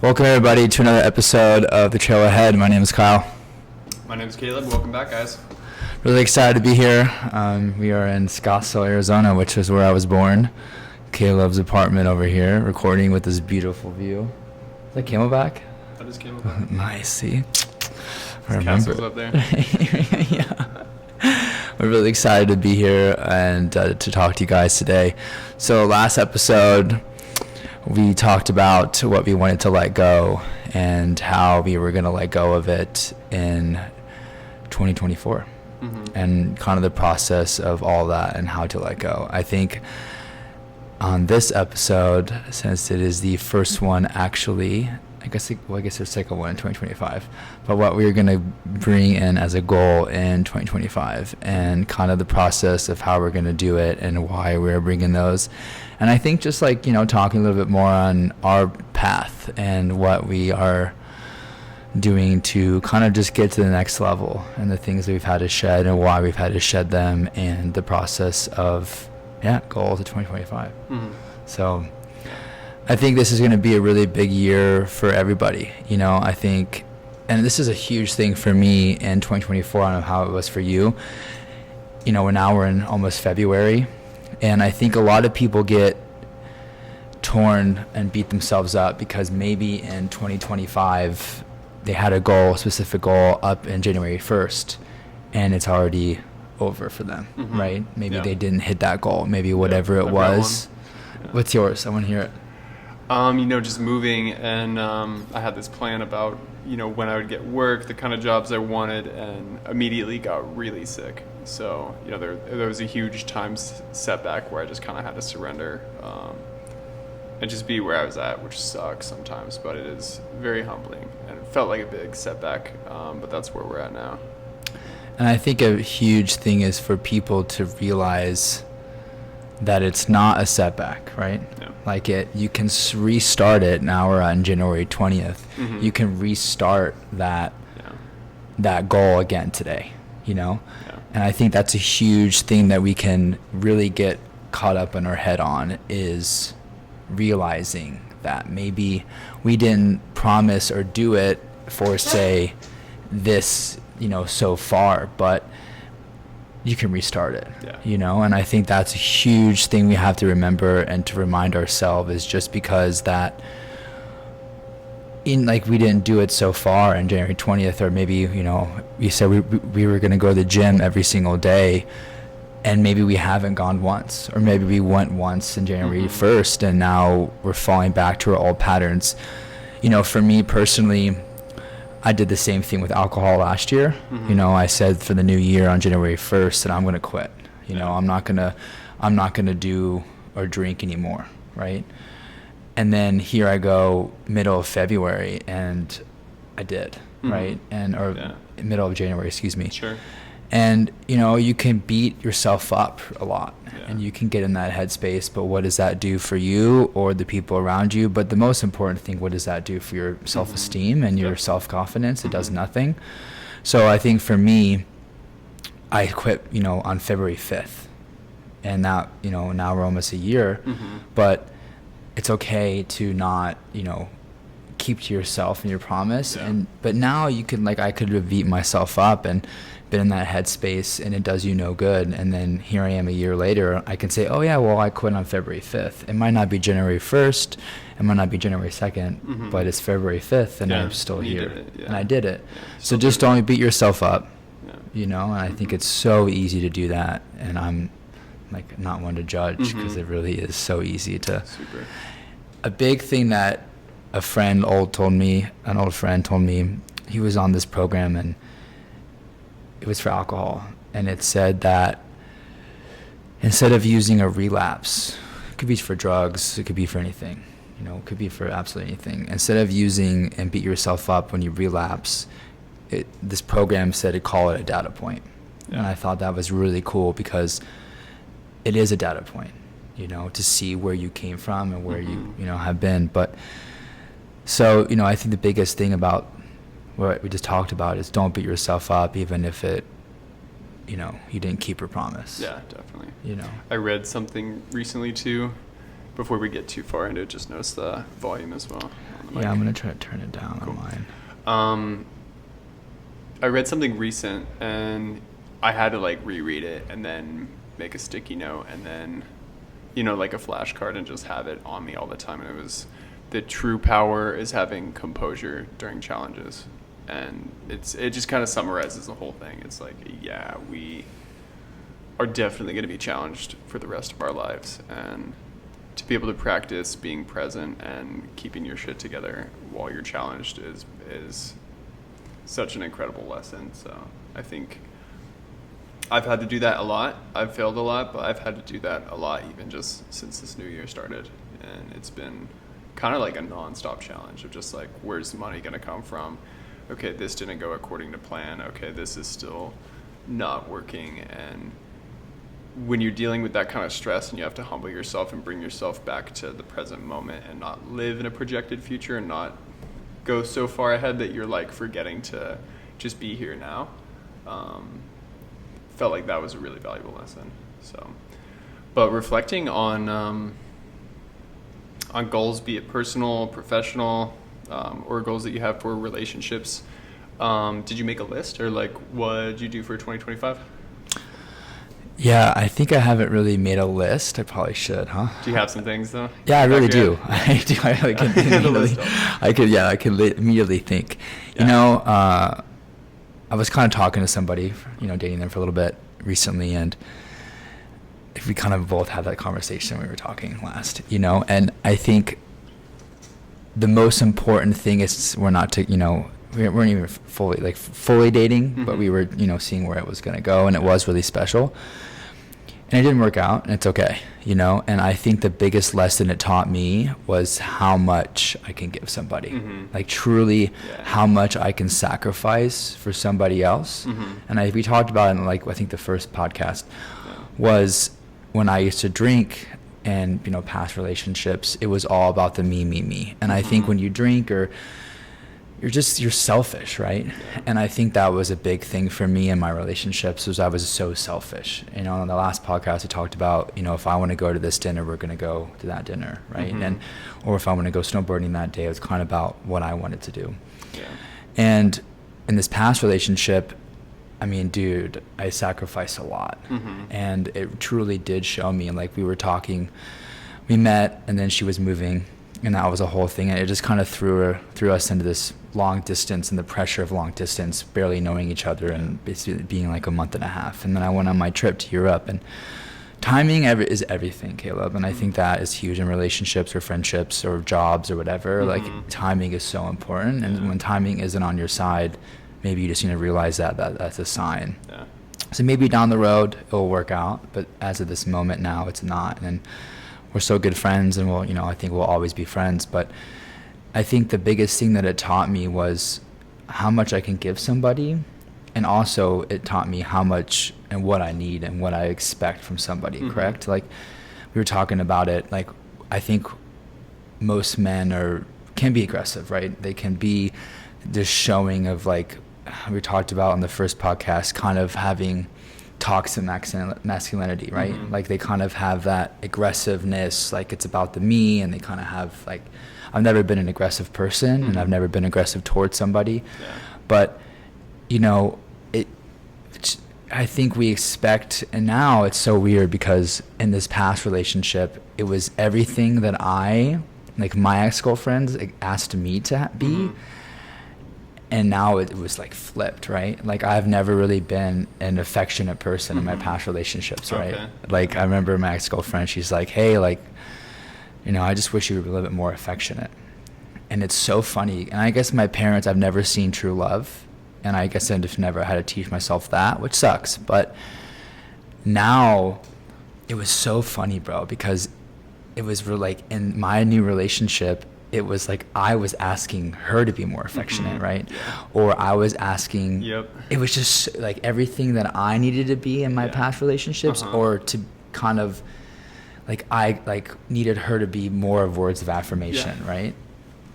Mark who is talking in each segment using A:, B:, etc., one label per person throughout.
A: Welcome everybody to another episode of The Trail Ahead. My name is Kyle.
B: My name is Caleb. Welcome back, guys.
A: Really excited to be here. We are in Scottsdale, Arizona, which is where I was born. Caleb's apartment over here, recording with this beautiful view. Is that Camelback?
B: That is Camelback.
A: Nice, see? I
B: remember.
A: remember.
B: Up there.
A: Yeah. We're really excited to be here and to talk to you guys today. So last episode, we talked about what we wanted to let go and how we were going to let go of it in 2024 and kind of the process of all that and how to let go. I think on this episode, since it is the first one actually, I guess there's a second one in 2025, but what we're going to bring in as a goal in 2025 and kind of the process of how we're going to do it and why we're bringing those. And I think just talking a little bit more on our path and what we are doing to kind of just get to the next level and the things that we've had to shed and why we've had to shed them and the process of, goals of 2025. So I think this is going to be a really big year for everybody. I think, and this is a huge thing for me in 2024. I don't know how it was for you. We're in almost February. And I think a lot of people get torn and beat themselves up because maybe in 2025 they had a specific goal up in January 1st, and it's already over for them, right? Maybe they didn't hit that goal, maybe whatever it was. What's yours? I want to hear it.
B: Just moving, and I had this plan about, when I would get work, the kind of jobs I wanted, and immediately got really sick. So, there was a huge time setback where I just kind of had to surrender and just be where I was at, which sucks sometimes, but it is very humbling. And it felt like a big setback, but that's where we're at now.
A: And I think a huge thing is for people to realize that it's not a setback, right? Yeah. You can restart it. Now we're on January 20th. You can restart that goal again today, Yeah. And I think that's a huge thing that we can really get caught up in our head on, is realizing that maybe we didn't promise or do it for, say, this, so far, but you can restart it, and I think that's a huge thing we have to remember and to remind ourselves, is just because that we didn't do it so far in January 20th, or maybe, we said we were going to go to the gym every single day, and maybe we haven't gone once, or maybe we went once in January 1st, and now we're falling back to our old patterns. For me personally, I did the same thing with alcohol last year. I said for the new year on January 1st that I'm going to quit. I'm not going to do or drink anymore, right? And then here I go middle of February, and I did, right? Middle of January, excuse me.
B: Sure.
A: And, you can beat yourself up a lot, and you can get in that headspace, but what does that do for you or the people around you? But the most important thing, what does that do for your self-esteem and your self-confidence? It does nothing. So I think for me, I quit, on February 5th, and now, now we're almost a year, but it's okay to not, keep to yourself and your promise. But now you can, I could have beat myself up and been in that headspace, and it does you no good. And then here I am a year later, I can say, I quit on February 5th. It might not be January 1st, it might not be January 2nd, but it's February 5th, and I'm still here. And I did it. So just don't beat yourself up, and I think it's so easy to do that. And I'm not one to judge, because it really is so easy to.
B: Super.
A: A big thing that an old friend told me, he was on this program, and it was for alcohol, and it said that instead of using a relapse, it could be for drugs, it could be for anything, it could be for absolutely anything. Instead of using and beat yourself up when you relapse, this program said to call it a data point. And I thought that was really cool, because it is a data point, to see where you came from and where you have been. But so, I think the biggest thing about what we just talked about is don't beat yourself up, even if it, you didn't keep your promise.
B: Yeah, definitely. I read something recently too, before we get too far into it, just notice the volume as well.
A: Yeah, I'm gonna try to turn it down
B: Cool.
A: on mine.
B: I read something recent and I had to like reread it and then make a sticky note and then, like a flashcard and just have it on me all the time. And it was, the true power is having composure during challenges. And it just kind of summarizes the whole thing. It's like, yeah, we are definitely going to be challenged for the rest of our lives. And to be able to practice being present and keeping your shit together while you're challenged is such an incredible lesson. So I think I've had to do that a lot. I've failed a lot, but I've had to do that a lot even just since this new year started. And it's been kind of like a nonstop challenge of just like, where's the money going to come from? Okay, this didn't go according to plan. Okay, this is still not working. And when you're dealing with that kind of stress and you have to humble yourself and bring yourself back to the present moment and not live in a projected future and not go so far ahead that you're like forgetting to just be here now, felt like that was a really valuable lesson. So, but reflecting on goals, be it personal, professional, or goals that you have for relationships, did you make a list or like what did you do for 2025?
A: Yeah, I think I haven't really made a list. I probably should, huh?
B: Do you have some things though?
A: Yeah, I really do. I do. I can immediately, I can immediately think. Yeah. I was kind of talking to somebody, dating them for a little bit recently, and we kind of both had that conversation when we were talking last, and I think the most important thing is we weren't even fully dating, mm-hmm. but we were, seeing where it was going to go, and it was really special. And it didn't work out, and it's okay, And I think the biggest lesson it taught me was how much I can give somebody. Mm-hmm. Like truly how much I can sacrifice for somebody else. Mm-hmm. And we talked about it in I think the first podcast was when I used to drink and, past relationships, it was all about the me. And mm-hmm. I think when you drink or you're selfish, right? And I think that was a big thing for me in my relationships was I was so selfish. In the last podcast I talked about, if I want to go to this dinner, we're going to go to that dinner, right? Mm-hmm. Or if I want to go snowboarding that day, it was kind of about what I wanted to do. Yeah. And in this past relationship, I mean, dude, I sacrificed a lot. Mm-hmm. And it truly did show me, we were talking, we met, and then she was moving, and that was a whole thing, and it just kind of threw us into this long distance and the pressure of long distance, barely knowing each other, and basically being like a month and a half. And then I went on my trip to Europe, and timing is everything, Caleb, and I think that is huge in relationships or friendships or jobs or whatever. Mm-hmm. Timing is so important, and when timing isn't on your side, maybe you just need to realize that's a sign. Yeah. So maybe down the road it'll work out, but as of this moment now, it's not. And we're so good friends, and I think we'll always be friends. But I think the biggest thing that it taught me was how much I can give somebody, and also it taught me how much and what I need and what I expect from somebody. Mm-hmm. Correct? We were talking about it. I think most men can be aggressive, right? They can be this showing of we talked about on the first podcast, kind of having toxic masculinity, right? Mm-hmm. They kind of have that aggressiveness, it's about the me, and they kind of have I've never been an aggressive person, mm-hmm. and I've never been aggressive towards somebody, but I think we expect, and now it's so weird because in this past relationship, it was everything that my ex-girlfriends asked me to be. Mm-hmm. And now it was flipped, right? I've never really been an affectionate person mm-hmm. in my past relationships, right? Okay. I remember my ex-girlfriend, she's like, hey, I just wish you were a little bit more affectionate. And it's so funny. And I guess my parents, I've never seen true love. And I guess I've just never had to teach myself that, which sucks. But now it was so funny, bro, because it was in my new relationship, it was I was asking her to be more affectionate, mm-hmm. right? Yeah. Or I was asking, it was just everything that I needed to be in my past relationships, uh-huh. or to kind of I needed her to be more of words of affirmation, right?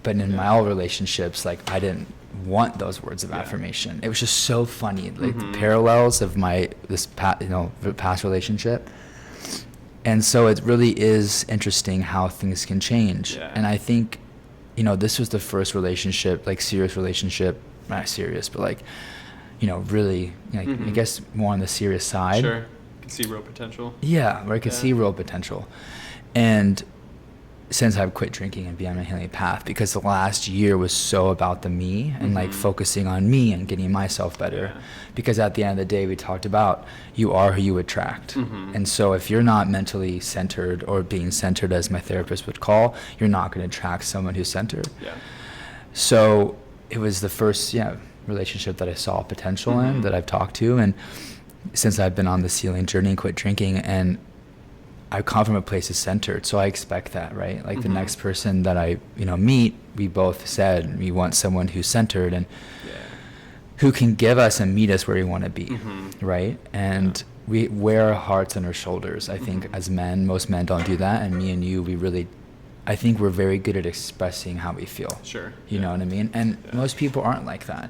A: But in my old relationships, I didn't want those words of affirmation. It was just so funny, mm-hmm. the parallels of the past relationship. And so it really is interesting how things can change. Yeah. And I think this was the first relationship, like serious relationship, not serious, but like, really, like, I guess more on the serious side.
B: Sure. Can see real potential.
A: Yeah, where I could see real potential. And since I've quit drinking and been on a healing path, because the last year was so about the me and like focusing on me and getting myself better. Because at the end of the day, we talked about you are who you attract. And so if you're not mentally centered, or being centered as my therapist would call, you're not going to attract someone who's centered. So it was the first relationship that I saw potential in, that I've talked to. And since I've been on this healing journey and quit drinking, and I come from a place of centered, so I expect that, right? Like the next person that I meet, we both said we want someone who's centered and who can give us and meet us where we want to be, right? And we wear our hearts on our shoulders. I think as men, most men don't do that, and me and you, I think we're very good at expressing how we feel.
B: Sure.
A: You know what I mean? And most people aren't like that.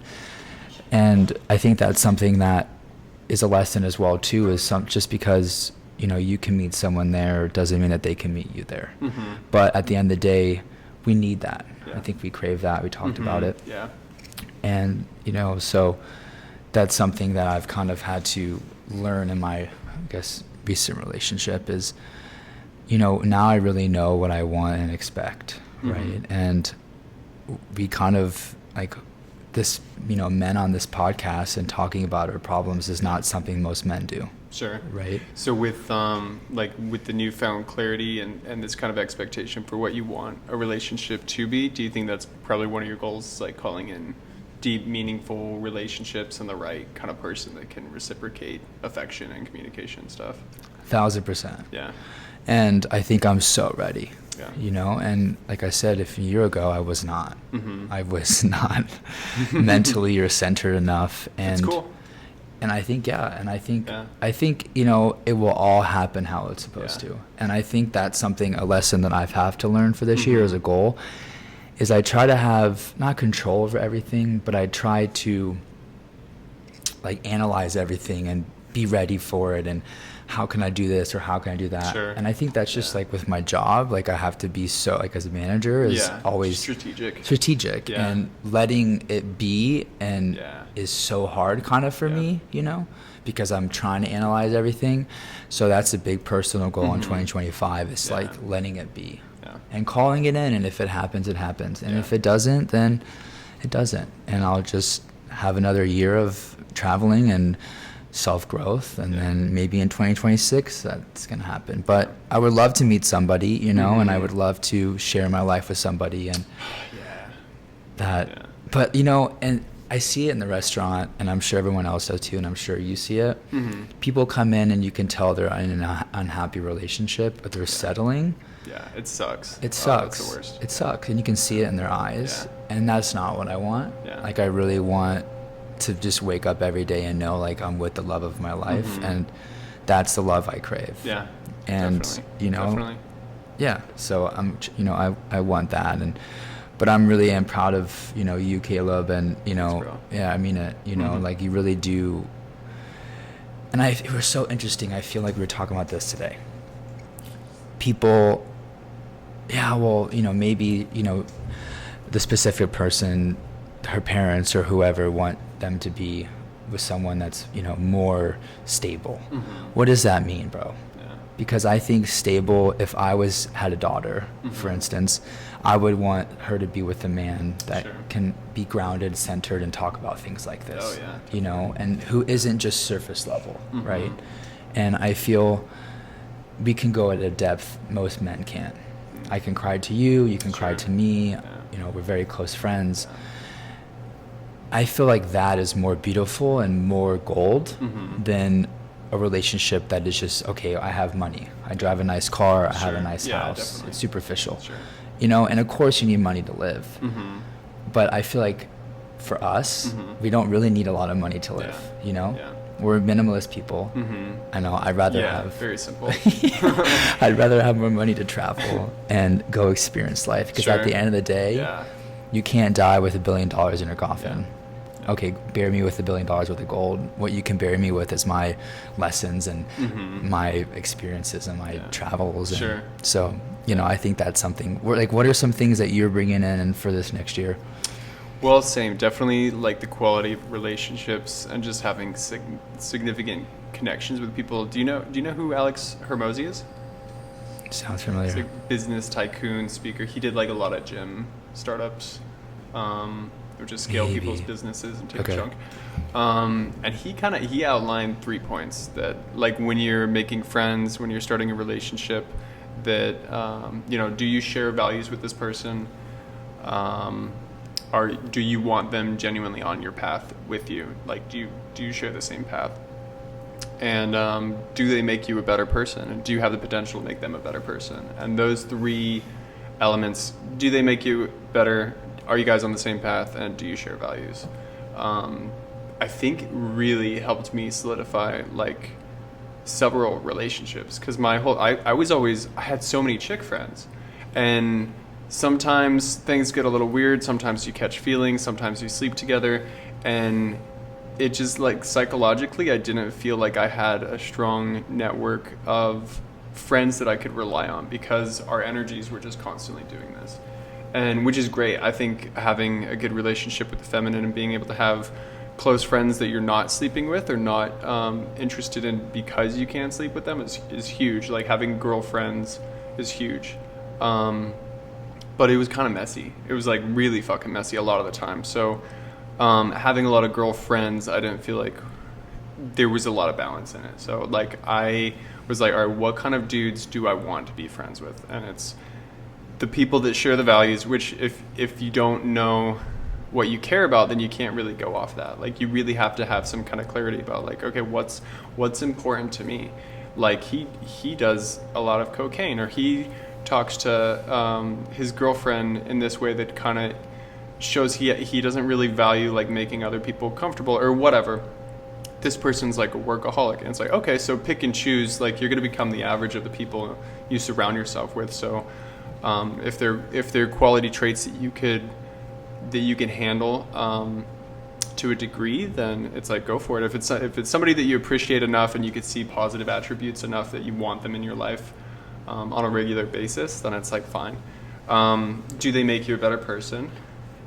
A: And I think that's something that is a lesson as well too, is just because you can meet someone there doesn't mean that they can meet you there. But at the end of the day, we need that. I think we crave that. We talked about it. And so that's something that I've kind of had to learn in my, I guess, recent relationship is, now I really know what I want and expect, right? And we kind of like this, men on this podcast and talking about our problems is not something most men do.
B: Sure.
A: Right.
B: So with with the newfound clarity and this kind of expectation for what you want a relationship to be, do you think that's probably one of your goals, like calling in deep, meaningful relationships and the right kind of person that can reciprocate affection and communication stuff?
A: 1,000%.
B: Yeah.
A: And I think I'm so ready.
B: Yeah.
A: And like I said, if a year ago I was not. I was not mentally or centered enough. And
B: that's cool.
A: And I think, I think, it will all happen how it's supposed to. And I think that's a lesson that I've had to learn for this year as a goal, is I try to have not control over everything, but I try to like analyze everything and be ready for it. And how can I do this or how can I do that?
B: Sure.
A: And I think that's just like with my job, like I have to be so, like as a manager, is always strategic and letting it be and is so hard kind of for me, because I'm trying to analyze everything. So that's a big personal goal in 2025 is like letting it be and calling it in. And if it happens, it happens. And if it doesn't, then it doesn't. And I'll just have another year of traveling and self-growth, and then maybe in 2026 that's gonna happen. But I would love to meet somebody, and I would love to share my life with somebody, and but and I see it in the restaurant, and I'm sure everyone else does too, and I'm sure you see it. People come in and you can tell they're in an unhappy relationship, but they're settling.
B: It sucks.
A: It sucks.
B: It's the worst.
A: It sucks, and you can see it in their eyes, and that's not what I want. Like I really want to just wake up every day and know like I'm with the love of my life, and that's the love I crave. And
B: definitely.
A: So I'm I want that, but I'm really am proud of you, Caleb, and I mean it, like you really do. And it was so interesting. I feel like we were talking about this today. People, maybe the specific person, her parents or whoever want them to be with someone that's more stable. What does that mean, bro? Because I think stable, if I had a daughter, for instance, I would want her to be with a man that can be grounded, centered, and talk about things like this. And who isn't just surface level, right? And I feel we can go at a depth most men can't. I can cry to you, you can cry to me, we're very close friends. I feel like that is more beautiful and more gold than a relationship that is just, okay, I have money, I drive a nice car, I have a nice house. Definitely. It's superficial. And of course you need money to live. But I feel like for us, we don't really need a lot of money to live, We're minimalist people. I know, I'd rather have...
B: very simple.
A: I'd rather have more money to travel and go experience life. Because at the end of the day, you can't die with $1 billion in your coffin. okay, bury me with $1 billion worth of gold. What you can bury me with is my lessons and my experiences and my travels. And
B: Sure.
A: so, I think that's something. What are some things that you're bringing in for this next year?
B: Well, same. Definitely like the quality of relationships and just having significant connections with people. Do you know who Alex Hermosi is?
A: Sounds familiar.
B: He's a business tycoon speaker. He did like a lot of gym startups, or just scale
A: Maybe.
B: people's businesses and take
A: Okay.
B: a chunk. And he outlined 3 points that like when you're making friends, when you're starting a relationship, that do you share values with this person? Or do you want them genuinely on your path with you? Like, do you share the same path? And do they make you a better person? And do you have the potential to make them a better person? And those 3 elements, do they make you better? Are you guys on the same path? And do you share values? I think really helped me solidify like several relationships, because I had so many chick friends, and sometimes things get a little weird. Sometimes you catch feelings. Sometimes you sleep together, and it just like psychologically, I didn't feel like I had a strong network of friends that I could rely on, because our energies were just constantly doing this, and which is great. I think having a good relationship with the feminine and being able to have close friends that you're not sleeping with or not interested in because you can't sleep with them is huge. Like having girlfriends is huge. But it was kind of messy. It was like really fucking messy a lot of the time. So having a lot of girlfriends, I didn't feel like there was a lot of balance in it. So like I was like, all right, what kind of dudes do I want to be friends with? And it's the people that share the values, which if you don't know what you care about, then you can't really go off that. Like you really have to have some kind of clarity about like, okay, what's important to me? Like he does a lot of cocaine, or he talks to his girlfriend in this way that kind of shows he doesn't really value like making other people comfortable or whatever. This person's like a workaholic, and it's like, okay, so pick and choose. Like you're going to become the average of the people you surround yourself with. So if they're quality traits that you can handle to a degree, then it's like go for it. If it's somebody that you appreciate enough and you could see positive attributes enough that you want them in your life on a regular basis, then it's like fine. Do they make you a better person,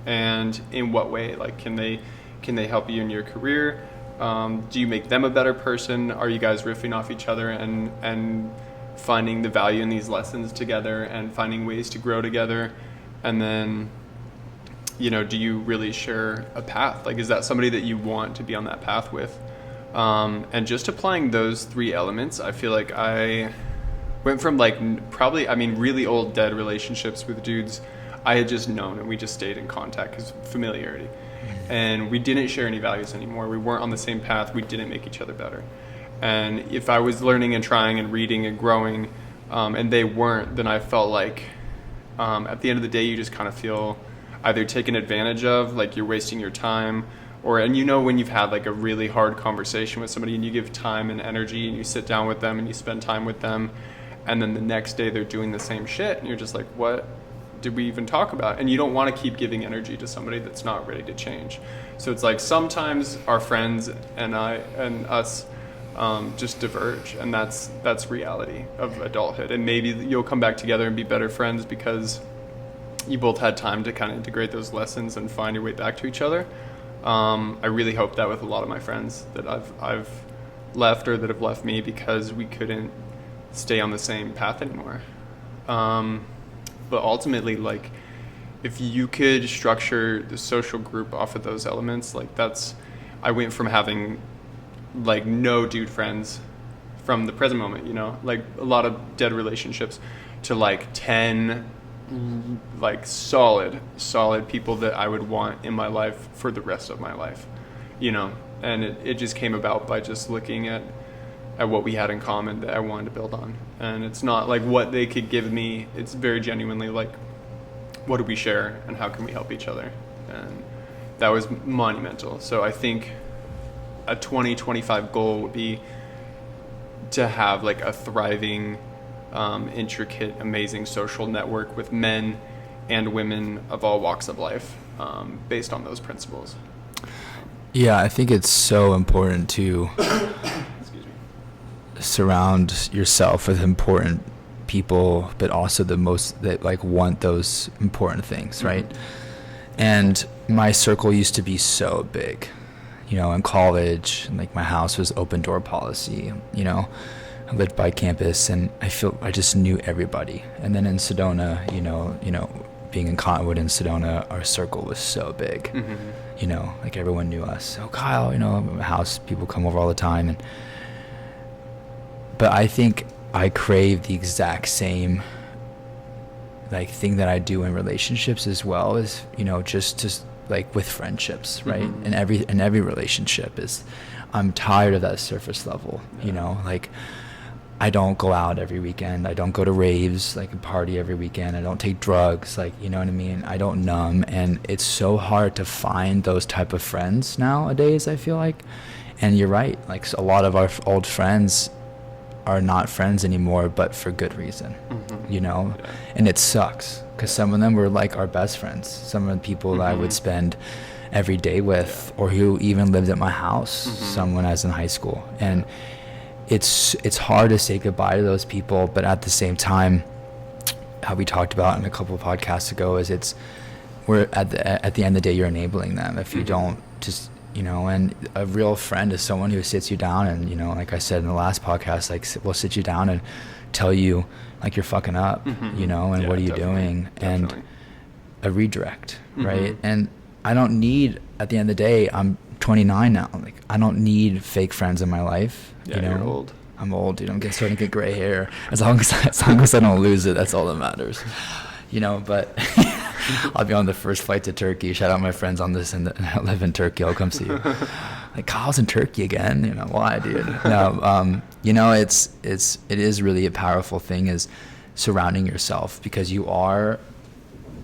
B: and in what way? Like can they help you in your career? Do you make them a better person? Are you guys riffing off each other and finding the value in these lessons together and finding ways to grow together? And then do you really share a path? Like, is that somebody that you want to be on that path with? And just applying those 3 elements, I feel like I went from like really old dead relationships with dudes I had just known, and we just stayed in contact because familiarity. And we didn't share any values anymore. We weren't on the same path. We didn't make each other better. And if I was learning and trying and reading and growing, and they weren't, then I felt like at the end of the day, you just kind of feel either taken advantage of, like you're wasting your time, and when you've had like a really hard conversation with somebody and you give time and energy and you sit down with them and you spend time with them, and then the next day they're doing the same shit and you're just like, what did we even talk about? And you don't want to keep giving energy to somebody that's not ready to change. So it's like sometimes our friends and us just diverge, and that's reality of adulthood. And maybe you'll come back together and be better friends because you both had time to kind of integrate those lessons and find your way back to each other. I really hope that with a lot of my friends that I've left or that have left me because we couldn't stay on the same path anymore. But ultimately, like, if you could structure the social group off of those elements, like I went from having like no dude friends from the present moment, like a lot of dead relationships, to like 10 like solid people that I would want in my life for the rest of my life, and it just came about by just looking at what we had in common that I wanted to build on. And it's not like what they could give me, it's very genuinely like, what do we share and how can we help each other? And that was monumental. So I think a 2025 goal would be to have like a thriving, intricate, amazing social network with men and women of all walks of life, based on those principles.
A: Yeah, I think it's so important to
B: Excuse me.
A: surround yourself with important people, but also the most that like want those important things, right? And my circle used to be so big, you know, in college, like my house was open door policy, you know, I lived by campus and I just knew everybody. And then in Sedona, you know, being in Cottonwood and Sedona, our circle was so big, you know, like everyone knew us. Oh, Kyle, you know, my house, people come over all the time. But I think I crave the exact same like thing that I do in relationships as well as, you know, just like with friendships, right? In every relationship is, I'm tired of that surface level, you know, like I don't go out every weekend. I don't go to raves, like party every weekend. I don't take drugs, like, you know what I mean? I don't numb. And it's so hard to find those type of friends nowadays, I feel like. And you're right. Like a lot of our old friends are not friends anymore, but for good reason, you know? Yeah. And it sucks because some of them were like our best friends. Some of the people that I would spend every day with, or who even lived at my house, someone as in high school. And it's hard to say goodbye to those people, but at the same time, how we talked about in a couple of podcasts ago is we're at the end of the day, you're enabling them if you don't just, you know. And a real friend is someone who sits you down and, you know, like I said in the last podcast, like we'll sit you down and tell you like you're fucking up, you know, and what are you doing, and a redirect, right? And I don't need, at the end of the day, I'm 29 now. Like I don't need fake friends in my life.
B: Yeah,
A: you know?
B: you're old.
A: I'm old, dude. I'm starting to get gray hair. As long as I don't lose it, that's all that matters. You know, but I'll be on the first flight to Turkey. Shout out my friends on this and I live in Turkey. I'll come see you. Like Kyle's in Turkey again. You know why, dude? No, you know, it is really a powerful thing is surrounding yourself, because you are,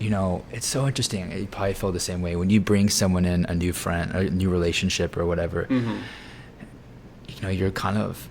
A: you know, it's so interesting. You probably feel the same way when you bring someone in, a new friend, a new relationship or whatever. You know, you're kind of,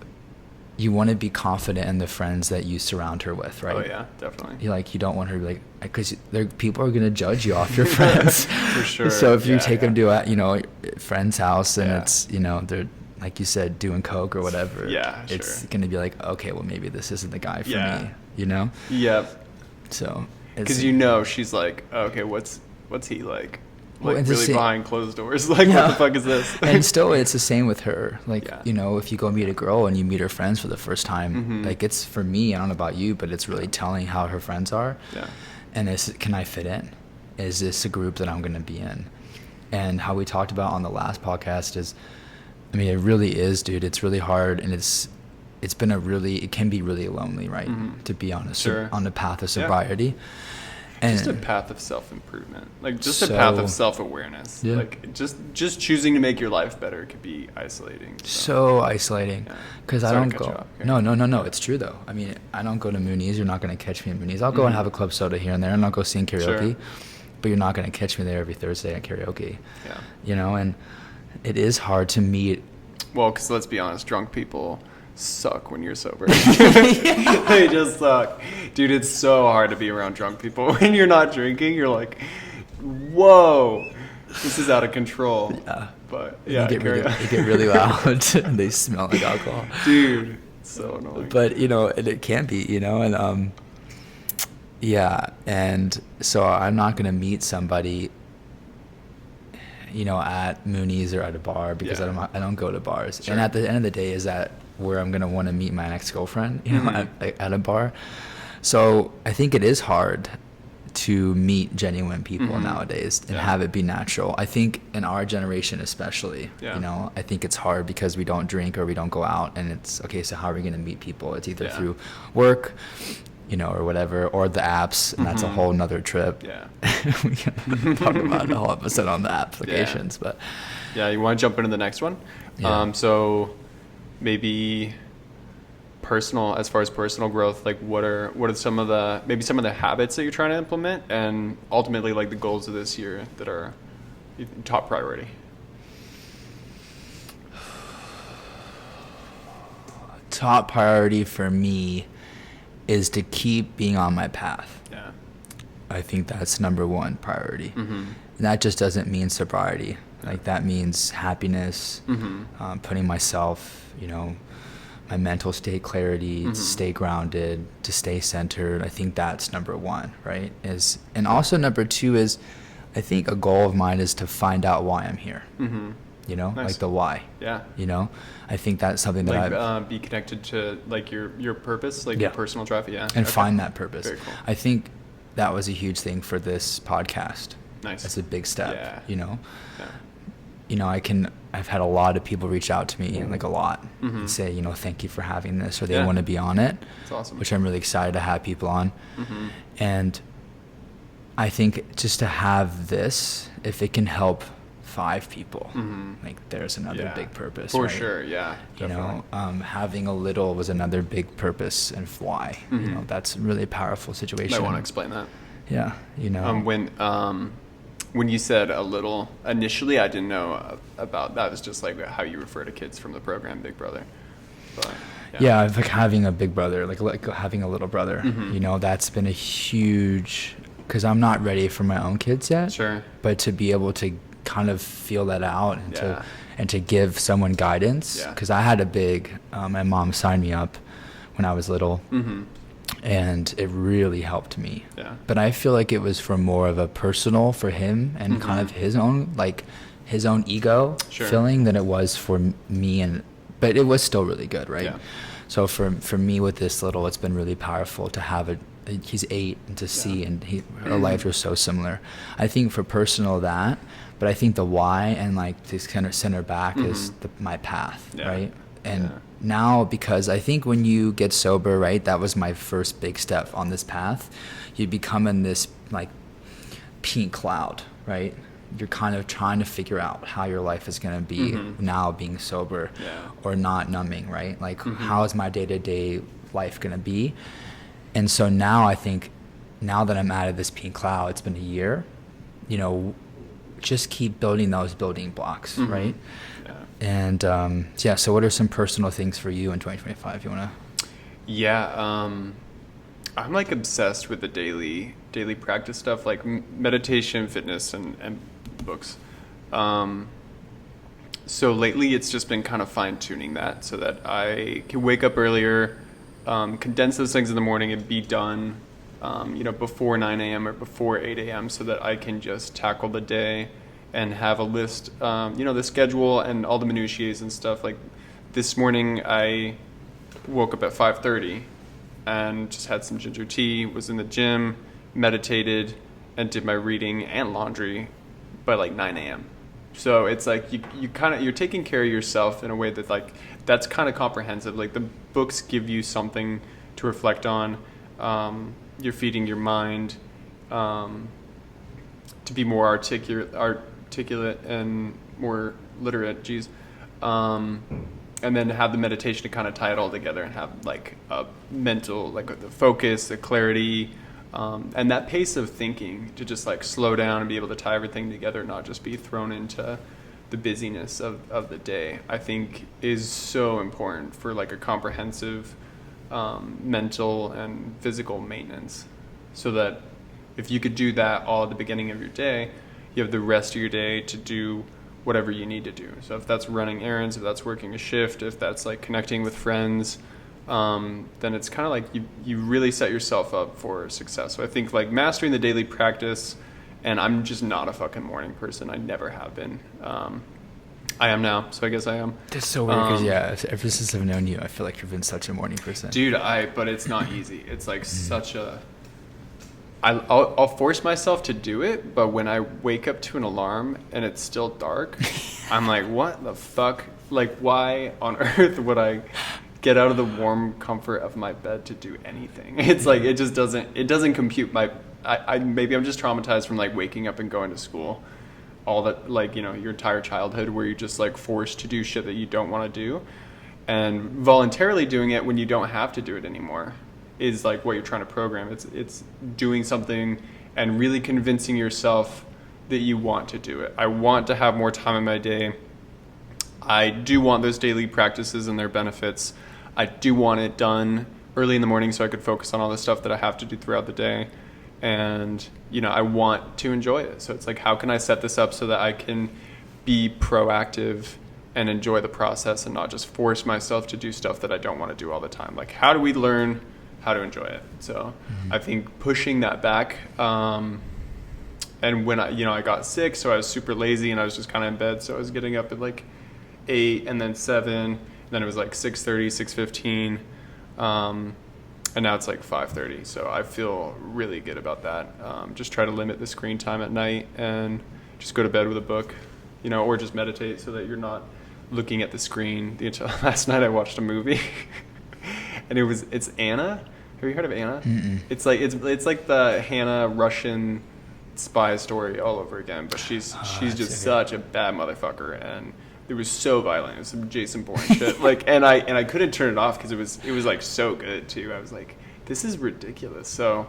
A: you want to be confident in the friends that you surround her with, right?
B: Oh yeah, definitely.
A: You don't want her to be like, because people are going to judge you off your friends.
B: For sure.
A: So if you take them to a, you know, friend's house and it's, you know, they're, like you said, doing coke or whatever.
B: Yeah,
A: it's going to be like, okay, well maybe this isn't the guy for me, you know?
B: Yep.
A: So.
B: Because you know, she's like, okay, what's he like? Like
A: well,
B: really behind closed doors. Like, what the fuck is this?
A: And still, it's the same with her. Like, you know, if you go meet a girl and you meet her friends for the first time, like it's, for me, I don't know about you, but it's really telling how her friends are. Yeah. And can I fit in? Is this a group that I'm going to be in? And how we talked about on the last podcast is, I mean, it really is, dude. It's really hard, and it can be really lonely, right? To be on on the path of sobriety. And
B: just a path of self-improvement, like just a path of self-awareness. Yeah. Like just choosing to make your life better could be isolating.
A: So isolating, because I don't go. No. It's true though. I mean, I don't go to Mooney's. You're not going to catch me at Mooney's. I'll go and have a club soda here and there, and I'll go sing karaoke. But you're not going to catch me there every Thursday at karaoke. Yeah. You know, and it is hard to meet.
B: Well, because let's be honest, drunk people suck when you're sober. They just suck, dude. It's so hard to be around drunk people when you're not drinking. You're like, whoa, this is out of control. Yeah, but yeah,
A: they get really loud and they smell like alcohol,
B: dude. It's so annoying.
A: But you know, it can be, you know, and yeah, and so I'm not gonna meet somebody, you know, at Mooney's or at a bar, because I don't go to bars. And at the end of the day, is that where I'm gonna want to meet my next girlfriend, you know, at a bar. So I think it is hard to meet genuine people nowadays and have it be natural. I think in our generation especially, you know, I think it's hard because we don't drink or we don't go out, and it's okay, so how are we gonna meet people? It's either through work, you know, or whatever, or the apps, and that's a whole nother trip. Yeah. We can talk about a whole episode on the applications, but
B: you want to jump into the next one? So maybe personal, as far as personal growth, like what are some of the habits that you're trying to implement, and ultimately like the goals of this year that are top priority?
A: Top priority for me is to keep being on my path. I think that's number one priority. And that just doesn't mean sobriety. Like that means happiness, putting myself, my mental state clarity, to stay grounded, to stay centered. I think that's number one, right? And also number two is, I think a goal of mine is to find out why I'm here. Nice. Like the why.
B: Yeah.
A: I think that's something that
B: like be connected to like your purpose, like your personal drive. Yeah.
A: And find that purpose.
B: Very cool.
A: I think that was a huge thing for this podcast.
B: Nice.
A: That's a big step.
B: Yeah.
A: I've had a lot of people reach out to me, like a lot, and say, thank you for having this, or they want to be on it.
B: That's awesome.
A: Which I'm really excited to have people on. And I think just to have this, if it can help 5 people, like there's another big purpose.
B: For
A: right?
B: Sure, yeah. Definitely.
A: Having a little was another big purpose, and why. That's a really powerful situation.
B: I want to explain that.
A: Yeah,
B: When you said a little, initially I didn't know about that. It's just like how you refer to kids from the program, Big Brother. But,
A: yeah, like having a big brother, like having a little brother, that's been a huge, because I'm not ready for my own kids yet.
B: Sure.
A: But to be able to kind of feel that out and to give someone guidance, because I had my mom signed me up when I was little. And it really helped me. Yeah. But I feel like it was for more of a personal for him and kind of his own ego feeling than it was for me. But it was still really good, right? Yeah. So for me with this little, it's been really powerful to have he's 8 and to see, and our lives are so similar. I think for personal but I think the why and like this kind of center back is my path, right? And now, because I think when you get sober, right, that was my first big step on this path. You become in this like pink cloud, right? You're kind of trying to figure out how your life is going to be now being sober or not numbing, right? Like how is my day-to-day life going to be? And so now I think, now that I'm out of this pink cloud, it's been a year, just keep building those building blocks, right? And so what are some personal things for you in 2025 you want to?
B: Yeah, I'm like obsessed with the daily practice stuff, like meditation, fitness, and books. So lately it's just been kind of fine tuning that so that I can wake up earlier, condense those things in the morning and be done, before 9 a.m. or before 8 a.m. so that I can just tackle the day and have a list, the schedule and all the minutiae and stuff. Like this morning I woke up at 5:30 and just had some ginger tea, was in the gym, meditated, and did my reading and laundry by like 9 a.m. So it's like you're taking care of yourself in a way that like that's kind of comprehensive. Like the books give you something to reflect on. You're feeding your mind to be more articulate and more literate. And then have the meditation to kind of tie it all together and have like a mental, like the focus, the clarity, and that pace of thinking to just like slow down and be able to tie everything together, not just be thrown into the busyness of the day, I think is so important for like a comprehensive mental and physical maintenance. So that if you could do that all at the beginning of your day, you have the rest of your day to do whatever you need to do. So if that's running errands, if that's working a shift, if that's like connecting with friends, then it's kind of like you really set yourself up for success. So I think like mastering the daily practice, and I'm just not a fucking morning person. I never have been. I am now, so I guess I am.
A: That's so weird because ever since I've known you, I feel like you've been such a morning person.
B: Dude, but it's not easy. It's like such a... I'll force myself to do it, but when I wake up to an alarm and it's still dark, I'm like, what the fuck? Like, why on earth would I get out of the warm comfort of my bed to do anything? It's like, it just doesn't compute maybe I'm just traumatized from like waking up and going to school. All that, like, your entire childhood where you're just like forced to do shit that you don't want to do, and voluntarily doing it when you don't have to do it anymore is like what you're trying to program. It's doing something and really convincing yourself that you want to do it. I want to have more time in my day. I do want those daily practices and their benefits. I do want it done early in the morning so I could focus on all the stuff that I have to do throughout the day. And, I want to enjoy it. So it's like, how can I set this up so that I can be proactive and enjoy the process and not just force myself to do stuff that I don't want to do all the time. Like, how do we learn how to enjoy it? So I think pushing that back, and when I got sick, so I was super lazy and I was just kind of in bed. So I was getting up at like 8 and then 7, and then it was like 6:30, 6:15. And now it's like 5:30. So I feel really good about that. Just try to limit the screen time at night and just go to bed with a book, or just meditate so that you're not looking at the screen. Last night I watched a movie and it's Anna. Have you heard of Anna?
A: Mm-mm.
B: It's like the Hannah Russian spy story all over again, but she's just such a bad motherfucker, and it was so violent. It was some Jason Bourne shit. And I couldn't turn it off because it was like so good too. I was like, this is ridiculous. So,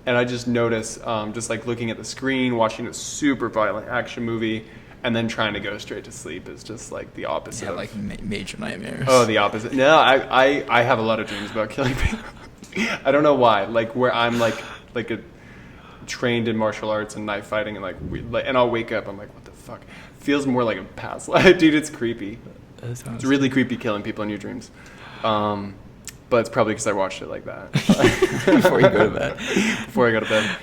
B: and I just noticed just like looking at the screen, watching a super violent action movie, and then trying to go straight to sleep is just like the opposite.
A: Yeah, like major nightmares.
B: Oh, the opposite. No, I have a lot of dreams about killing people. I don't know why. Like where I'm like a trained in martial arts and knife fighting, and and I'll wake up, I'm like, what the fuck? Feels more like a past life. Dude, it's creepy. It's really creepy killing people in your dreams. But it's probably because I watched it like that.
A: Before you go to bed.
B: Before I go to bed.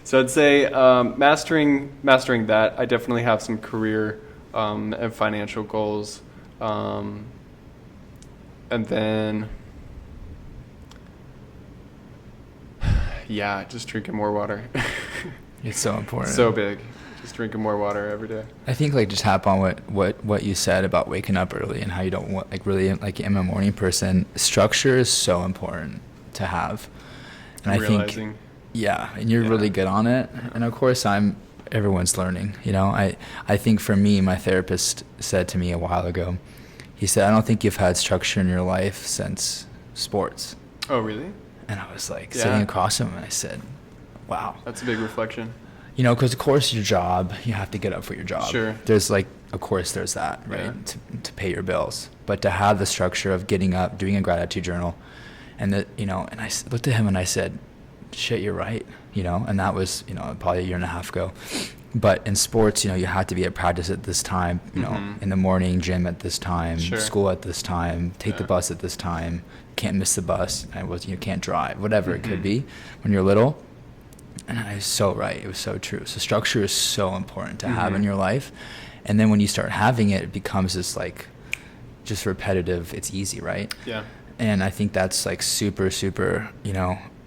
B: So I'd say mastering that. I definitely have some career and financial goals. And then, yeah, just drinking more water.
A: It's so important.
B: So big. Just drinking more water every day.
A: I think just hop on what you said about waking up early and how you don't want, really, like, I'm a morning person. Structure is so important to have. And I think, yeah, and you're really good on it. And of course everyone's learning, I think for me, my therapist said to me a while ago, he said, I don't think you've had structure in your life since sports.
B: Oh, really?
A: And I was like sitting across him and I said, wow.
B: That's a big reflection.
A: Because of course your job, you have to get up for your job.
B: Sure.
A: There's of course there's that, right? Yeah. To pay your bills. But to have the structure of getting up, doing a gratitude journal, and and I looked at him and I said, shit, you're right. And that was, probably a year and a half ago. But in sports, you have to be at practice at this time, in the morning, gym at this time, school at this time, take the bus at this time, can't miss the bus, you can't drive, whatever it could be when you're little. And I was so right. It was so true. So structure is so important to have in your life. And then when you start having it, it becomes this just repetitive. It's easy, right? Yeah. And I think that's super, super,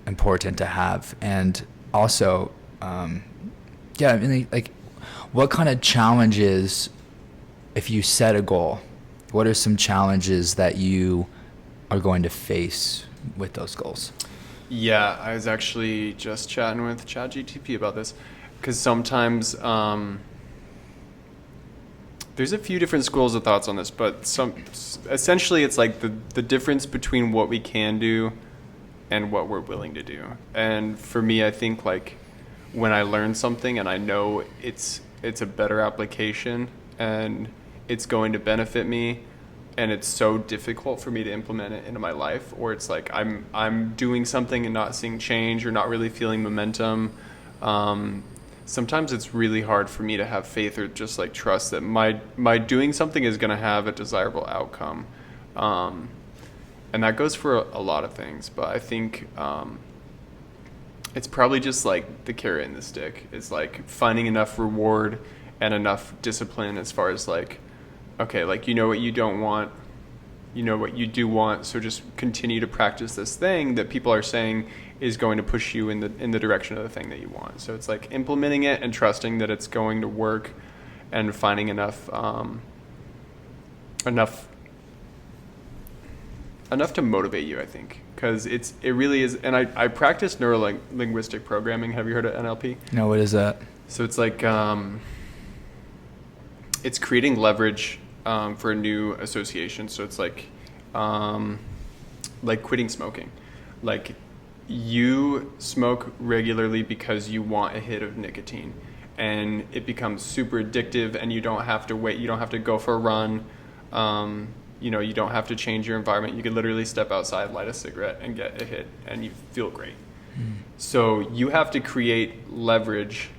A: important to have. And also, what kind of challenges, if you set a goal, what are some challenges that you are going to face with those goals?
B: Yeah, I was actually just chatting with ChatGPT about this, because sometimes there's a few different schools of thoughts on this, but essentially it's like the difference between what we can do and what we're willing to do. And for me, I think when I learn something and I know it's a better application and it's going to benefit me, and it's so difficult for me to implement it into my life, or it's like I'm doing something and not seeing change or not really feeling momentum. Sometimes it's really hard for me to have faith or just trust that my doing something is going to have a desirable outcome. And that goes for a lot of things, but I think it's probably just the carrot and the stick. It's finding enough reward and enough discipline as far as okay, what you don't want, what you do want, so just continue to practice this thing that people are saying is going to push you in the direction of the thing that you want. So it's implementing it and trusting that it's going to work, and finding enough to motivate you, I think, because it really is. And I practice neuro-linguistic programming. Have you heard of NLP?
A: No, what is that?
B: So it's it's creating leverage for a new association. So it's quitting smoking. You smoke regularly because you want a hit of nicotine, and it becomes super addictive, and you don't have to wait. You don't have to go for a run. You don't have to change your environment. You can literally step outside, light a cigarette, and get a hit, and you feel great. So you have to create leverage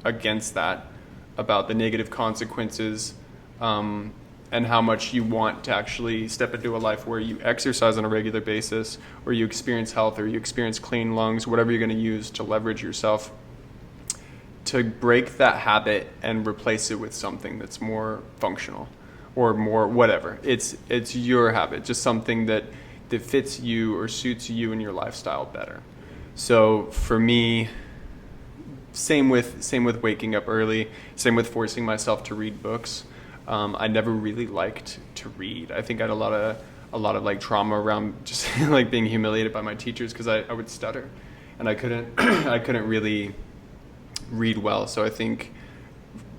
B: against that, about the negative consequences and how much you want to actually step into a life where you exercise on a regular basis, or you experience health, or you experience clean lungs, whatever you're going to use to leverage yourself, to break that habit and replace it with something that's more functional or more whatever. It's your habit, just something that fits you or suits you and your lifestyle better. So for me, same with waking up early, same with forcing myself to read books. I never really liked to read. I think I had a lot of like trauma around just like being humiliated by my teachers because I would stutter, and I couldn't I couldn't really read well. So I think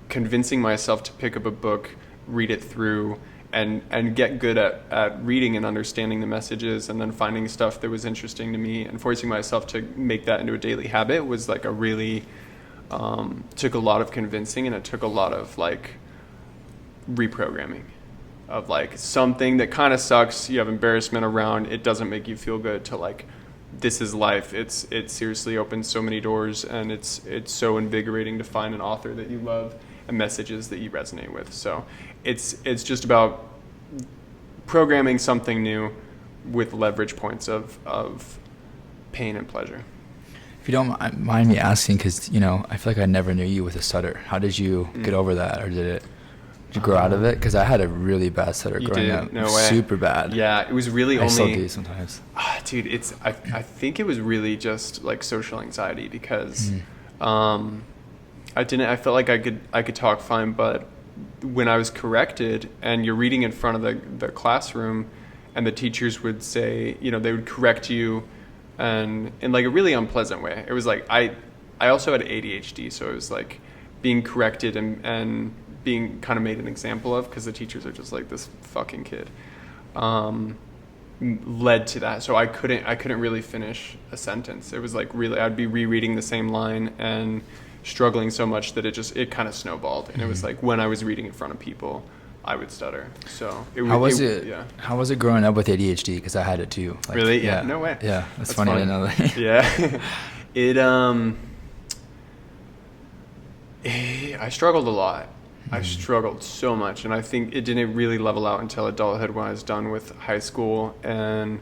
B: convincing myself to pick up a book, read it through, and get good at reading and understanding the messages, and then finding stuff that was interesting to me and forcing myself to make that into a daily habit was like a really took a lot of convincing, and it took a lot of like reprogramming of like something that kind of sucks, you have embarrassment around, it doesn't make you feel good, to like, this is life. It seriously opens so many doors, and it's so invigorating to find an author that you love and messages that you resonate with. So it's just about programming something new with leverage points of pain and pleasure.
A: If you don't mind me asking, because I feel like I never knew you with a stutter. How did you get over that, or did you grow out of it? Because I had a really bad stutter growing up.
B: No way.
A: Super bad.
B: Yeah, it was really
A: I still do sometimes.
B: Dude, I think it was really just like social anxiety, because I felt like I could talk fine, but when I was corrected, and you're reading in front of the classroom, and the teachers would say, they would correct you, and in like a really unpleasant way. It was like I also had ADHD, so it was like being corrected and being kind of made an example of, because the teachers are just like, this fucking kid, led to that. So I couldn't really finish a sentence. It was like really, I'd be rereading the same line and struggling so much that it kind of snowballed. And it was like, when I was reading in front of people, I would stutter. So
A: How was it growing up with ADHD? Because I had it too. Like,
B: really? Yeah. No way.
A: Yeah, that's funny to know that.
B: Yeah. I struggled a lot. I struggled so much, and I think it didn't really level out until adulthood, when I was done with high school and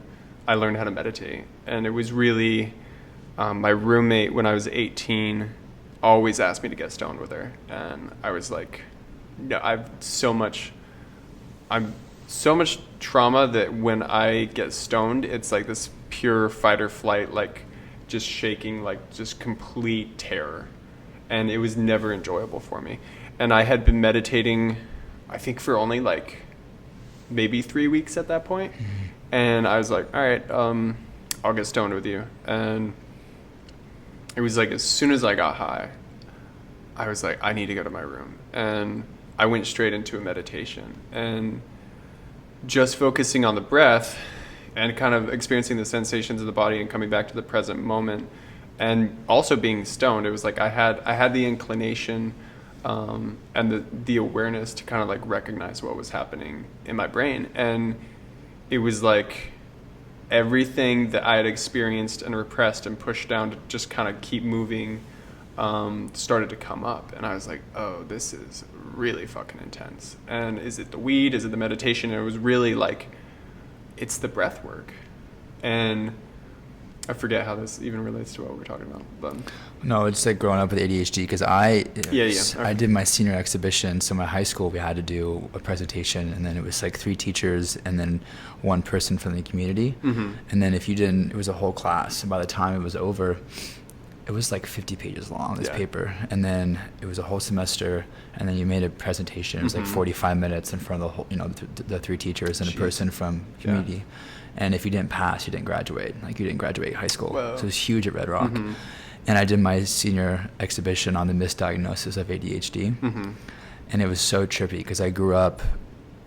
B: I learned how to meditate. And it was really my roommate when I was 18 always asked me to get stoned with her, and I was like, no, I'm so much trauma that when I get stoned, it's like this pure fight or flight, like just shaking, like just complete terror, and it was never enjoyable for me. And I had been meditating, I think, for only like maybe 3 weeks at that point. And I was like, all right, I'll get stoned with you. And it was like, as soon as I got high, I was like, I need to go to my room. And I went straight into a meditation, and just focusing on the breath and kind of experiencing the sensations of the body and coming back to the present moment, and also being stoned. It was like I had the inclination and the awareness to kind of like recognize what was happening in my brain. And it was like everything that I had experienced and repressed and pushed down to just kind of keep moving started to come up. And I was like, oh, this is really fucking intense. And is it the weed? Is it the meditation? And it was really like, it's the breath work. And I forget how this even relates to what we're talking about. But
A: No, it's like growing up with ADHD, because I
B: Okay.
A: did my senior exhibition. So my high school, we had to do a presentation, and then it was like 3 teachers and then 1 person from the community. And then if you didn't, it was a whole class. And by the time it was over, it was like 50 pages long, this paper. And then it was a whole semester, and then you made a presentation. It was like 45 minutes in front of the whole, the 3 teachers and a person from community. Yeah. And if you didn't pass, you didn't graduate. Like, you didn't graduate high school. Whoa. So it was huge at Red Rock. And I did my senior exhibition on the misdiagnosis of ADHD. And it was so trippy, because I grew up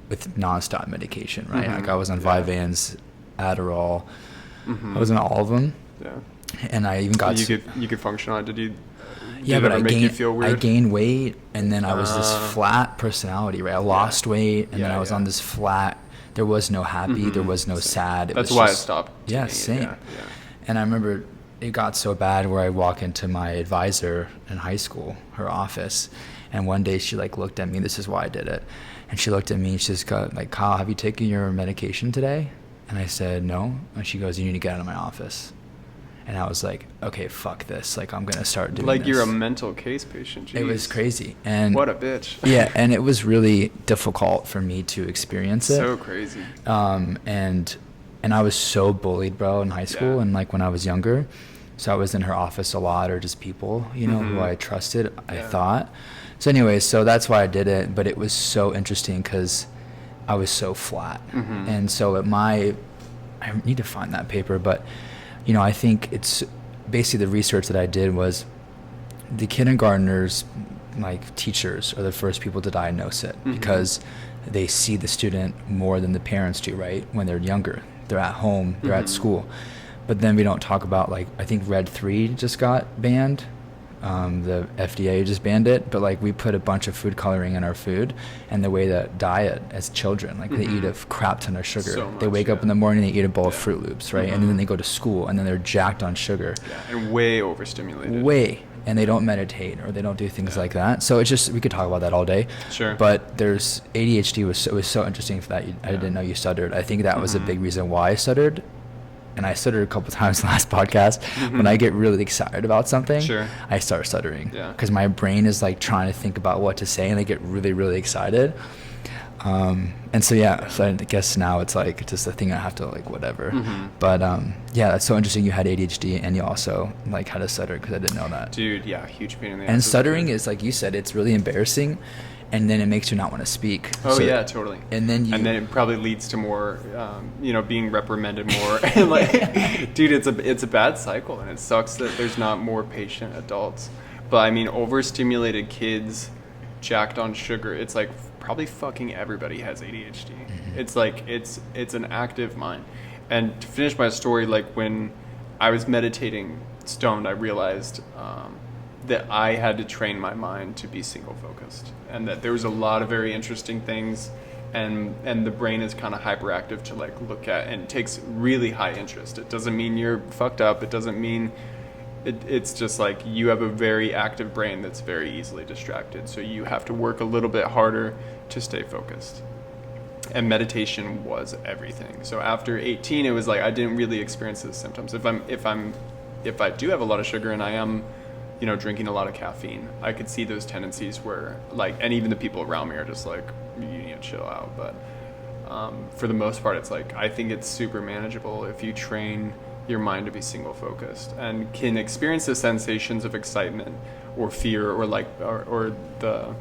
A: with nonstop medication, right? Like, I was on Vyvanse, Adderall. I was on all of them. Yeah. And I even got
B: you could function on it. Did
A: but
B: it make you feel weird?
A: I gained weight, and then I was this flat personality, right? I lost weight, and then I was on this flat. There was no happy, there was no sad.
B: That's why I stopped.
A: Yeah, same. And I remember it got so bad where I walk into my advisor in high school, her office, And one day she like looked at me, this is why I did it. And she looked at me and she just got like, Kyle, have you taken your medication today? And I said, no. And she goes, you need to get out of my office. And I was like, okay, fuck this. Like, I'm going to start doing
B: like
A: this.
B: You're a mental case patient. Jeez.
A: It was crazy. And
B: what a bitch.
A: Yeah. And it was really difficult for me to experience it.
B: So crazy.
A: And I was so bullied, bro, in high school.
B: Yeah.
A: And like when I was younger. So I was in her office a lot, or just people, you know, who I trusted, I thought. So anyways, so that's why I did it. But it was so interesting because I was so flat. And so I need to find that paper, but you know, I think it's basically the research that I did was the kindergartners, like teachers, are the first people to diagnose it because they see the student more than the parents do, right? When they're younger, they're at home, they're at school. But then we don't talk about, like, I think Red 3 just got banned. The FDA just banned it, but like we put a bunch of food coloring in our food, and the way that diet as children, like they eat a crap ton of sugar.
B: So much,
A: they wake up in the morning, they eat a bowl of Fruit Loops, right? And then they go to school, and then they're jacked on sugar.
B: And way overstimulated.
A: Way. And they don't meditate, or they don't do things like that. So it's just, we could talk about that all day.
B: Sure.
A: But there's ADHD was so interesting for that. I didn't know you stuttered. I think that was a big reason why I stuttered. And I stuttered a couple times last podcast. When I get really excited about something, I start stuttering. Because my brain is like trying to think about what to say, and I get really, really excited. And so, so I guess now it's like just a thing I have to like whatever. But yeah, that's so interesting. You had ADHD and you also like had a stutter, because I didn't know that.
B: Dude, yeah, huge pain in the ass.
A: And stuttering is, like you said, it's really embarrassing. And then it makes you not want to speak.
B: Oh, so, yeah, totally.
A: And then
B: it probably leads to more, being reprimanded more. And like, dude, it's a bad cycle, and it sucks that there's not more patient adults. But I mean, overstimulated kids, jacked on sugar. It's like probably fucking everybody has ADHD. It's like it's an active mind. And to finish my story, like when I was meditating stoned, I realized that I had to train my mind to be single focused, and that there was a lot of very interesting things, and the brain is kind of hyperactive to like look at, and it takes really high interest. It doesn't mean you're fucked up. It doesn't mean it's just like you have a very active brain that's very easily distracted. So you have to work a little bit harder to stay focused. And meditation was everything. So after 18, it was like I didn't really experience those symptoms. If I do have a lot of sugar and I am, drinking a lot of caffeine, I could see those tendencies where like, and even the people around me are just like, you need to chill out. But for the most part, it's like, I think it's super manageable if you train your mind to be single focused and can experience the sensations of excitement or fear or the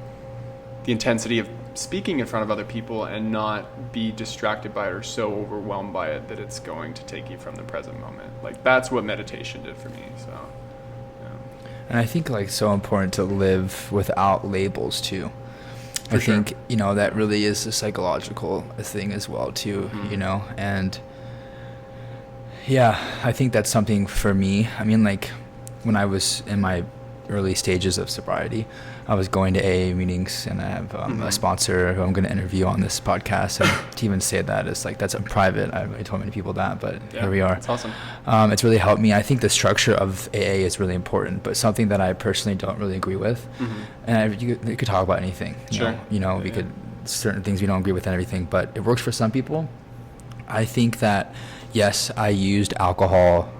B: intensity of speaking in front of other people and not be distracted by it or so overwhelmed by it that it's going to take you from the present moment. Like that's what meditation did for me. So
A: and I think like so important to live without labels too. I think that really is a psychological thing as well too. And yeah, I think that's something for me. I mean, like when I was in my early stages of sobriety, I was going to AA meetings, and I have a sponsor who I'm going to interview on this podcast. And to even say that is like, that's in private. I haven't told many people that, but here we are.
B: That's awesome.
A: It's really helped me. I think the structure of AA is really important, but something that I personally don't really agree with. And you could talk about anything. We could, certain things we don't agree with and everything, but it works for some people. I think that, yes, I used alcohol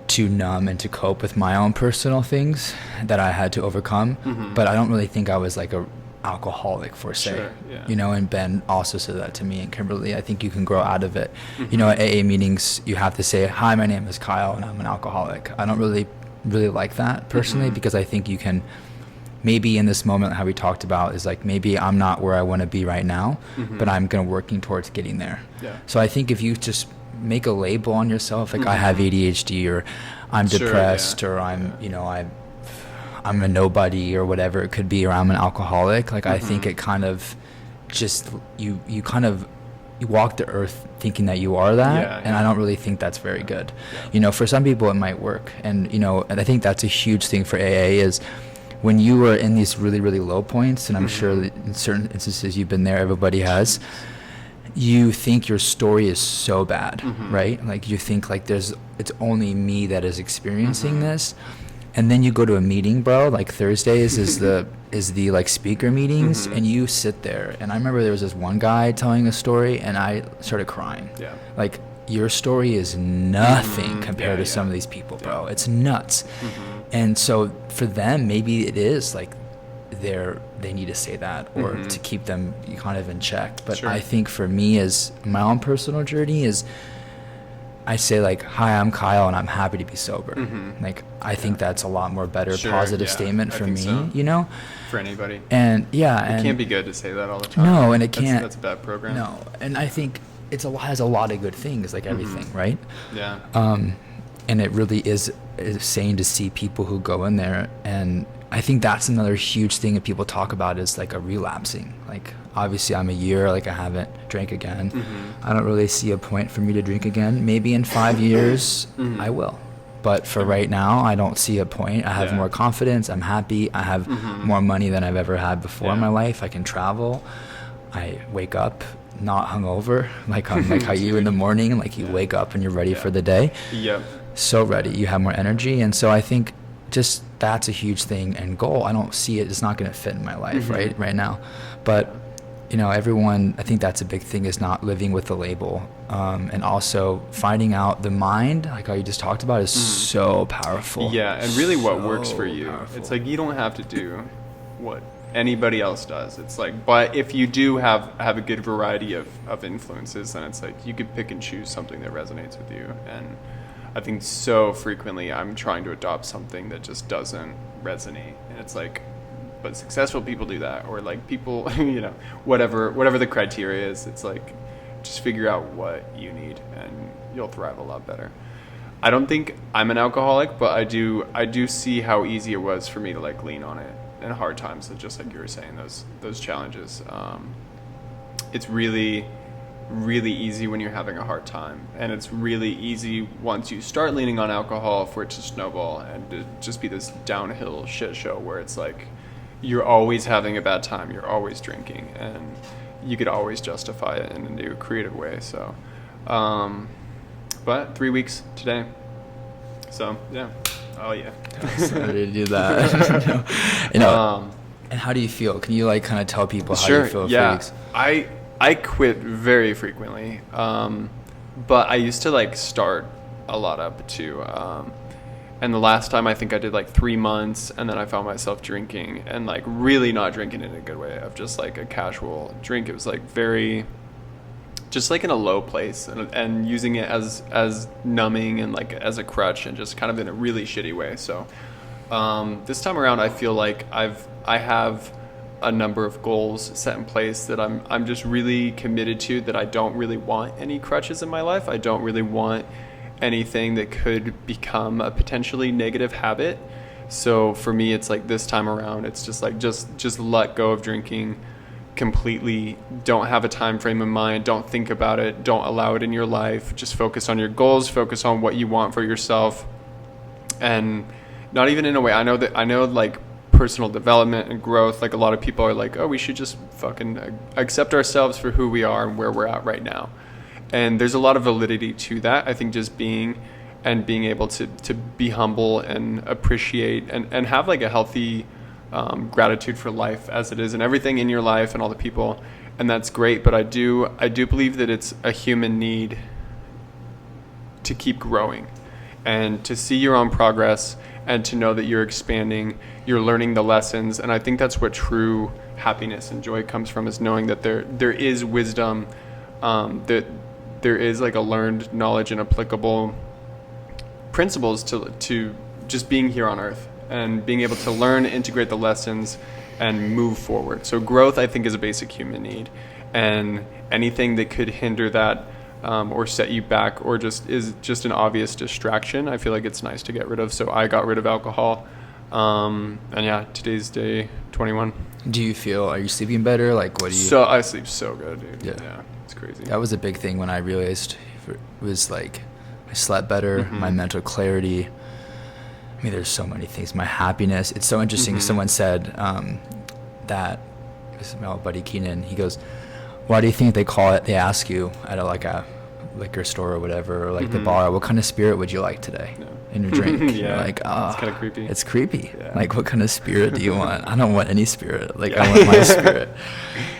A: to numb and to cope with my own personal things that I had to overcome, but I don't really think I was like a alcoholic per se. And Ben also said that to me, and Kimberly, I think you can grow out of it. At AA meetings, you have to say, hi, my name is Kyle and I'm an alcoholic. I don't really like that personally, because I think you can maybe in this moment, how we talked about is like, maybe I'm not where I want to be right now, but I'm working towards getting there. So I think if you just make a label on yourself, like I have ADHD, or I'm depressed, or I'm I'm a nobody, or whatever it could be, or I'm an alcoholic, like I think it kind of just you walk the earth thinking that you are that, and I don't really think that's very good. For some people it might work, and and I think that's a huge thing for AA is when you are in these really, really low points, and I'm sure that in certain instances you've been there, everybody has, you think your story is so bad, right? Like you think like it's only me that is experiencing this. And then you go to a meeting, bro. Like Thursdays is the like speaker meetings, and you sit there. And I remember there was this one guy telling a story, and I started crying.
B: Yeah.
A: Like, your story is nothing compared to some of these people, bro. It's nuts. And so for them, maybe it is like they need to say that, or to keep them kind of in check. But I think for me, as my own personal journey is, I say like, hi, I'm Kyle and I'm happy to be sober. Like, I think that's a lot more better positive statement for me,
B: so.
A: you know?
B: For anybody.
A: And yeah.
B: It can't be good to say that all the time.
A: No, and it can't.
B: That's a bad program.
A: No, and I think has a lot of good things, like everything, right?
B: Yeah.
A: And it really is insane to see people who go in there, and I think that's another huge thing that people talk about is like a relapsing. Like, obviously I'm a year, like I haven't drank again. I don't really see a point for me to drink again. Maybe in 5 years I will. But for right now, I don't see a point. I have more confidence. I'm happy. I have more money than I've ever had before in my life. I can travel. I wake up not hungover, like how you in the morning, like you wake up and you're ready for the day.
B: Yep.
A: So ready. You have more energy. And so I think just that's a huge thing and goal. I don't see it. It's not going to fit in my life right now. But, you know, everyone, I think that's a big thing, is not living with the label. And also finding out the mind, like how you just talked about, is so powerful.
B: Yeah, and really what works for you.
A: Powerful.
B: It's like you don't have to do what anybody else does. It's like, but if you do have a good variety of influences, then it's like you could pick and choose something that resonates with you. And I think so frequently I'm trying to adopt something that just doesn't resonate. And it's like, but successful people do that, or like people, you know, whatever the criteria is, it's like, just figure out what you need and you'll thrive a lot better. I don't think I'm an alcoholic, but I do see how easy it was for me to like lean on it in hard times, just like you were saying, those challenges. It's really, really easy when you're having a hard time, and it's really easy once you start leaning on alcohol for it to snowball and to just be this downhill shit show where it's like you're always having a bad time, you're always drinking, and you could always justify it in a new creative way. So but 3 weeks today, so yeah. Oh yeah.
A: Sorry to do that. you know, and how do you feel? Can you like kind of tell people how you feel?
B: Yeah.
A: 3 weeks?
B: I quit very frequently, but I used to like start a lot up too. And the last time I think I did like 3 months, and then I found myself drinking, and like really not drinking in a good way, of just like a casual drink. It was like very, just like in a low place, and using it as numbing and like as a crutch, and just kind of in a really shitty way. So this time around, I feel like I have a number of goals set in place that I'm just really committed to, that I don't really want any crutches in my life. I don't really want anything that could become a potentially negative habit. So for me, it's like this time around, it's just like just let go of drinking completely. Don't have a time frame in mind. Don't think about it. Don't allow it in your life. Just focus on your goals. Focus on what you want for yourself. And not even in a way, I know like personal development and growth, like a lot of people are like, oh, we should just fucking accept ourselves for who we are and where we're at right now. And there's a lot of validity to that. I think just being able to be humble and appreciate and have like a healthy gratitude for life as it is, and everything in your life and all the people, and that's great. But I do believe that it's a human need to keep growing and to see your own progress, and to know that you're expanding, you're learning the lessons. And I think that's what true happiness and joy comes from, is knowing that there is wisdom, that there is like a learned knowledge and applicable principles to just being here on earth, and being able to learn, integrate the lessons, and move forward. So growth, I think, is a basic human need, and anything that could hinder that, or set you back, or is just an obvious distraction, I feel like it's nice to get rid of. So I got rid of alcohol, and yeah, today's day 21.
A: Are you sleeping better? Like, what do you?
B: So I sleep so good, dude. Yeah, it's crazy.
A: That was a big thing when I realized, it was like I slept better, my mental clarity. I mean, there's so many things. My happiness. It's so interesting. Someone said that, it was my old buddy Keenan. He goes, "Why do you think they call it?" They ask you at a liquor store or whatever, or like the bar, what kind of spirit would you like today in your drink?
B: Yeah.
A: You're like,
B: It's kind of creepy.
A: It's creepy.
B: Yeah.
A: Like, what kind of spirit do you want? I don't want any spirit. Like, I want my spirit.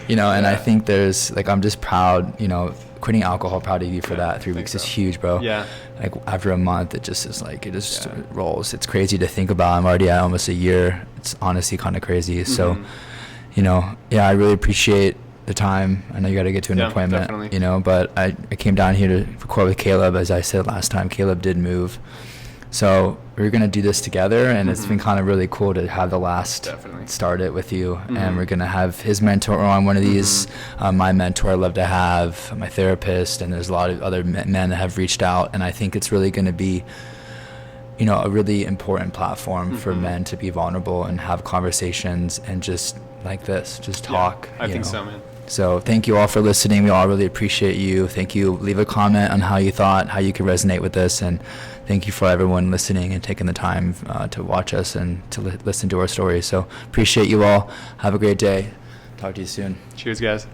A: You know, and I think there's, like, I'm just proud, you know, quitting alcohol, proud of you for that. 3 weeks is huge, bro.
B: Yeah.
A: Like, after a month, it just is like, it just rolls. It's crazy to think about. I'm already at almost a year. It's honestly kind of crazy. So, you know, I really appreciate the time. I know you got to get to an appointment,
B: definitely.
A: you know, but I came down here to record with Caleb. As I said last time, Caleb did move. So we're going to do this together, and it's been kind of really cool to have the last start it with you. And we're going to have his mentor on one of these, my mentor I love to have, my therapist, and there's a lot of other men that have reached out. And I think it's really going to be, you know, a really important platform for men to be vulnerable and have conversations and just like this, just talk.
B: I think so, man.
A: So thank you all for listening. We all really appreciate you. Thank you. Leave a comment on how you thought, how you could resonate with this. And thank you for everyone listening and taking the time to watch us and to listen to our stories. So appreciate you all. Have a great day. Talk to you soon.
B: Cheers, guys.